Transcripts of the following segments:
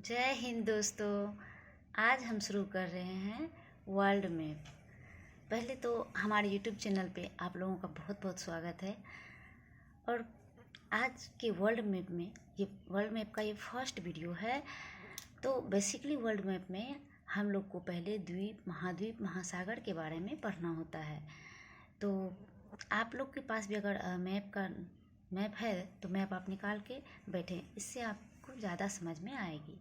जय हिंद दोस्तों। आज हम शुरू कर रहे हैं वर्ल्ड मैप। पहले तो हमारे यूट्यूब चैनल पे आप लोगों का बहुत बहुत स्वागत है। और आज के वर्ल्ड मैप का ये फर्स्ट वीडियो है। तो बेसिकली वर्ल्ड मैप में हम लोग को पहले द्वीप, महाद्वीप, महासागर के बारे में पढ़ना होता है। तो आप लोग के पास भी अगर मैप है तो मैप आप निकाल के बैठें, इससे आपको ज़्यादा समझ में आएगी।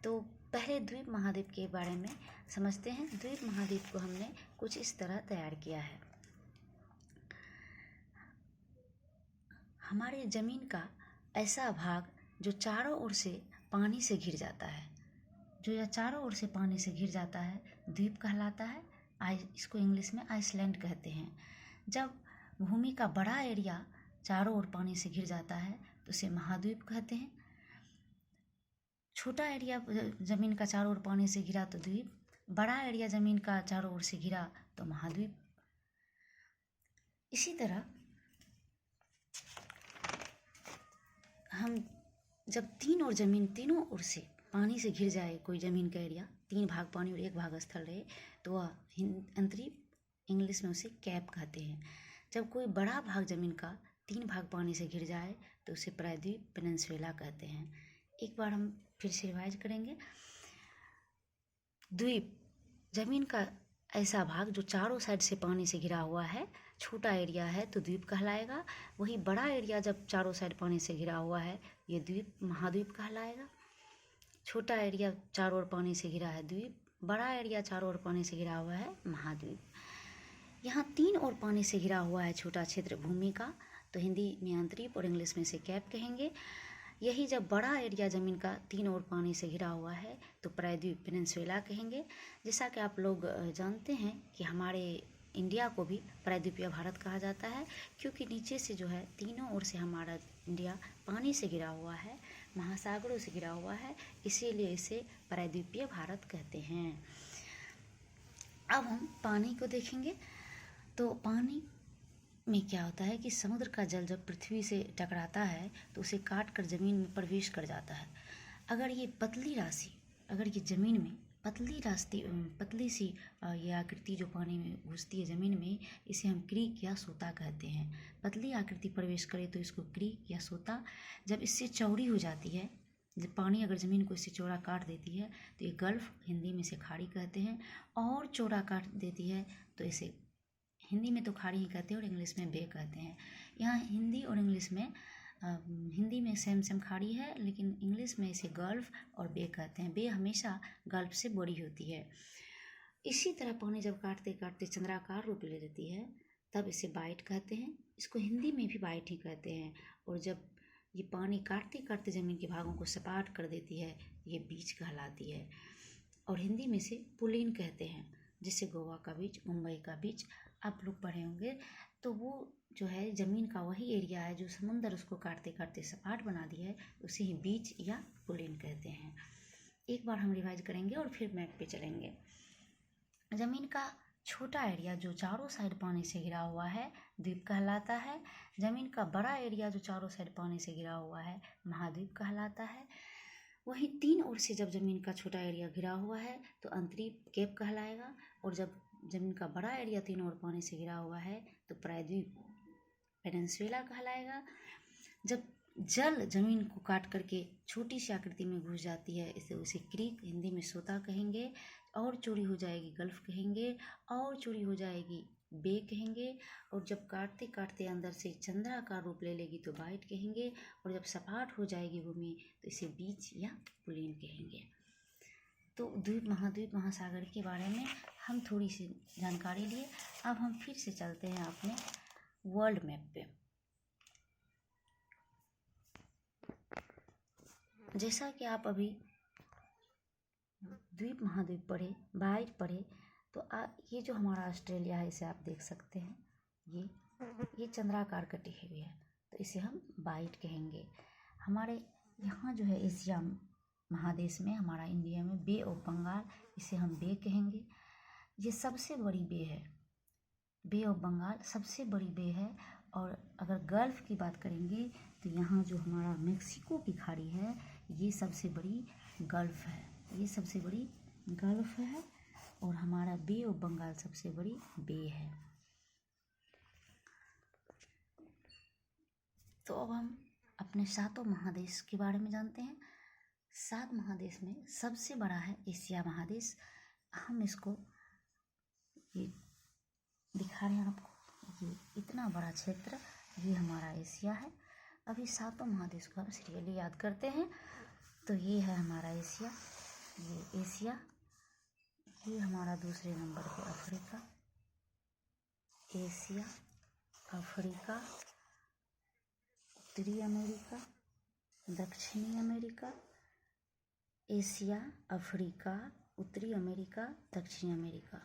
तो पहले द्वीप महाद्वीप के बारे में समझते हैं। द्वीप महाद्वीप को हमने कुछ इस तरह तैयार किया है। हमारी ज़मीन का ऐसा भाग जो चारों ओर से पानी से घिर जाता है, जो यह चारों ओर से पानी से घिर जाता है, द्वीप कहलाता है। इसको इंग्लिश में आइसलैंड कहते हैं। जब भूमि का बड़ा एरिया चारों ओर पानी से घिर जाता है तो उसे महाद्वीप कहते हैं। छोटा एरिया ज़मीन का चारों ओर पानी से घिरा तो द्वीप, बड़ा एरिया ज़मीन का चारों ओर से घिरा तो महाद्वीप। इसी तरह हम जब तीनों ओर से पानी से घिर जाए कोई ज़मीन का एरिया, 3 भाग पानी और 1 भाग स्थल रहे, तो वह अंतरीप, इंग्लिश में उसे कैप कहते हैं। जब कोई बड़ा भाग ज़मीन का 3 भाग पानी से घिर जाए तो उसे प्रायद्वीप, पेनिनसुला कहते हैं। एक बार हम फिर से रिवाइज करेंगे। द्वीप ज़मीन का ऐसा भाग जो चारों साइड से पानी से घिरा हुआ है, छोटा एरिया है तो द्वीप कहलाएगा। वही बड़ा एरिया जब चारों साइड पानी से घिरा हुआ है, ये द्वीप, महाद्वीप कहलाएगा। छोटा एरिया चारों ओर पानी से घिरा है द्वीप, बड़ा एरिया चारों ओर पानी से घिरा हुआ है महाद्वीप। यहाँ 3 ओर पानी से घिरा हुआ है छोटा क्षेत्र भूमि का, तो हिंदी में अंतरीप और इंग्लिश में से कैप कहेंगे। यही जब बड़ा एरिया ज़मीन का 3 ओर पानी से घिरा हुआ है तो प्रायद्वीप, पेनिनसुला कहेंगे। जैसा कि आप लोग जानते हैं कि हमारे इंडिया को भी प्रायद्वीपीय भारत कहा जाता है, क्योंकि नीचे से जो है तीनों ओर से हमारा इंडिया पानी से घिरा हुआ है, महासागरों से घिरा हुआ है, इसीलिए इसे प्रायद्वीपीय भारत कहते हैं। अब हम पानी को देखेंगे। तो पानी में क्या होता है कि समुद्र का जल जब पृथ्वी से टकराता है तो उसे काट कर ज़मीन में प्रवेश कर जाता है। अगर ये ज़मीन में पतली सी ये आकृति जो पानी में घुसती है ज़मीन में, इसे हम क्रीक या सोता कहते हैं। पतली आकृति प्रवेश करे तो इसको क्रीक या सोता। जब इससे चौड़ी हो जाती है, जब पानी अगर ज़मीन को इससे चौड़ा काट देती है तो ये गल्फ, हिंदी में से खाड़ी कहते हैं। और चौड़ा काट देती है तो इसे हिंदी में तो खाड़ी ही कहते हैं और इंग्लिश में बे कहते हैं। यहाँ हिंदी और इंग्लिश में हिंदी में सेम खाड़ी है, लेकिन इंग्लिश में इसे गल्फ और बे कहते हैं। बे हमेशा गल्फ से बड़ी होती है। इसी तरह पानी जब काटते काटते चंद्राकार रूप ले लेती है तब इसे बाइट कहते हैं। इसको हिंदी में भी बाइट ही कहते हैं। और जब ये पानी काटते काटते ज़मीन के भागों को सपाट कर देती है, ये बीच कहलाती है। और हिंदी में से पुलिन कहते हैं, जिससे गोवा का बीच, मुंबई का बीच आप लोग पढ़े होंगे। तो वो जो है ज़मीन का वही एरिया है जो समुंदर उसको काटते काटते सपाट बना दिया है, उसे ही बीच या पुलिन कहते हैं। एक बार हम रिवाइज करेंगे और फिर मैप पे चलेंगे। ज़मीन का छोटा एरिया जो चारों साइड पानी से घिरा हुआ है द्वीप कहलाता है। ज़मीन का बड़ा एरिया जो चारों साइड पानी से घिरा हुआ है महाद्वीप कहलाता है। वहीं 3 ओर से जब ज़मीन का छोटा एरिया घिरा हुआ है तो अंतरीप, कैप कहलाएगा। और जब ज़मीन का बड़ा एरिया 3 ओर पानी से घिरा हुआ है तो प्रायद्वीप, पेनिनसुला कहलाएगा। जब जल ज़मीन को काट करके छोटी सी आकृति में घुस जाती है, इसे उसे क्रीक, हिंदी में सोता कहेंगे। और चौड़ी हो जाएगी गल्फ कहेंगे, और चौड़ी हो जाएगी बे कहेंगे। और जब काटते काटते अंदर से चंद्राकार रूप ले लेगी तो बाइट कहेंगे। और जब सपाट हो जाएगी भूमि तो इसे बीच या पुलिन कहेंगे। तो द्वीप, महाद्वीप, महासागर के बारे में हम थोड़ी सी जानकारी लिए। अब हम फिर से चलते हैं अपने वर्ल्ड मैप पे। जैसा कि आप अभी द्वीप महाद्वीप पढ़े, बाइट पढ़े, तो ये जो हमारा ऑस्ट्रेलिया है इसे आप देख सकते हैं। ये चंद्राकार कटी हुई है तो इसे हम बाइट कहेंगे। हमारे यहाँ जो है एशिया महादेश में, हमारा इंडिया में बे ऑफ बंगाल, इसे हम बे कहेंगे। ये सबसे बड़ी बे है, बे ऑफ बंगाल सबसे बड़ी बे है। और अगर गल्फ की बात करेंगे तो यहाँ जो हमारा मेक्सिको की खाड़ी है, ये सबसे बड़ी गल्फ है, ये सबसे बड़ी गल्फ है। और हमारा बे ऑफ बंगाल सबसे बड़ी बे है। तो अब हम अपने सातों महादेश के बारे में जानते हैं। 7 महादेश में सबसे बड़ा है एशिया महादेश। हम इसको ये दिखा रहे हैं आपको, ये इतना बड़ा क्षेत्र, ये हमारा एशिया है। अभी सातों महादेश को हम सीरियली याद करते हैं। तो ये है हमारा एशिया, ये एशिया, ये हमारा दूसरे नंबर पे अफ्रीका, एशिया, अफ्रीका, उत्तरी अमेरिका, दक्षिणी अमेरिका, एशिया, अफ्रीका, उत्तरी अमेरिका, दक्षिणी अमेरिका।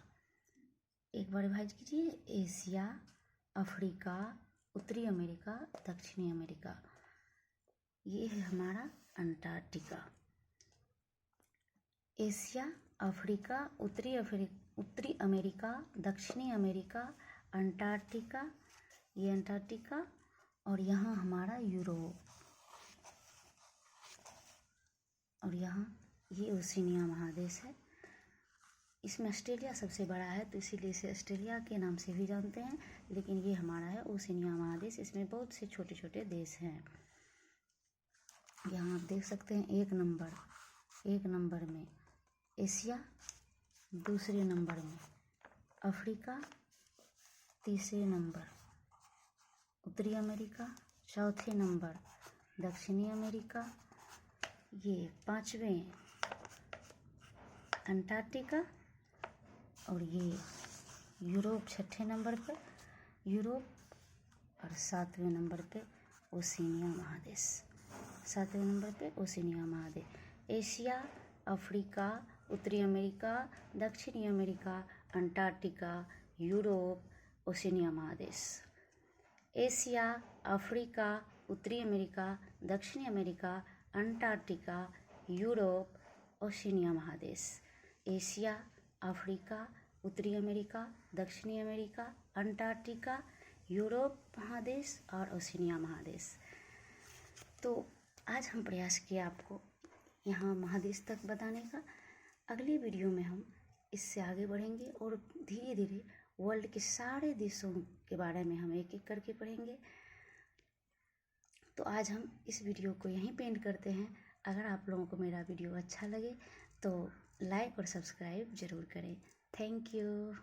एक बार रिवाइज कीजिए, एशिया, अफ्रीका, उत्तरी अमेरिका, दक्षिणी अमेरिका। ये है हमारा अंटार्कटिका। एशिया, अफ्रीका, उत्तरी अमेरिका, दक्षिणी अमेरिका, अंटार्कटिका, ये अंटार्कटिका। और यहाँ हमारा यूरोप, और यहाँ ये ओशिनिया महादेश है। इसमें ऑस्ट्रेलिया सबसे बड़ा है, तो इसीलिए इसे ऑस्ट्रेलिया के नाम से भी जानते हैं। लेकिन ये हमारा है ओशिनिया महादेश, इसमें बहुत से छोटे छोटे देश हैं। यहाँ आप देख सकते हैं एक नंबर में एशिया, दूसरे नंबर में अफ्रीका, तीसरे नंबर उत्तरी अमेरिका, चौथे नंबर दक्षिणी अमेरिका, ये पांचवें अंटार्कटिका, और ये यूरोप छठे नंबर पे यूरोप, और सातवें नंबर पे ओशिनिया महादेश, सातवें नंबर पे ओशिनिया महादेश। एशिया, अफ्रीका, उत्तरी अमेरिका, दक्षिणी अमेरिका, अंटार्कटिका, यूरोप, ओशिनिया महादेश। एशिया, अफ्रीका, उत्तरी अमेरिका, दक्षिणी अमेरिका, अंटार्कटिका, यूरोप, ओशिनिया महादेश। एशिया, अफ्रीका, उत्तरी अमेरिका, दक्षिणी अमेरिका, अंटार्कटिका, यूरोप महादेश और ओशिनिया महादेश। तो आज हम प्रयास किया आपको यहाँ महादेश तक बताने का। अगली वीडियो में हम इससे आगे बढ़ेंगे और धीरे धीरे वर्ल्ड के सारे देशों के बारे में हम एक एक करके पढ़ेंगे। तो आज हम इस वीडियो को यहीं पे एंड करते हैं। अगर आप लोगों को मेरा वीडियो अच्छा लगे तो लाइक और सब्सक्राइब ज़रूर करें। Thank you.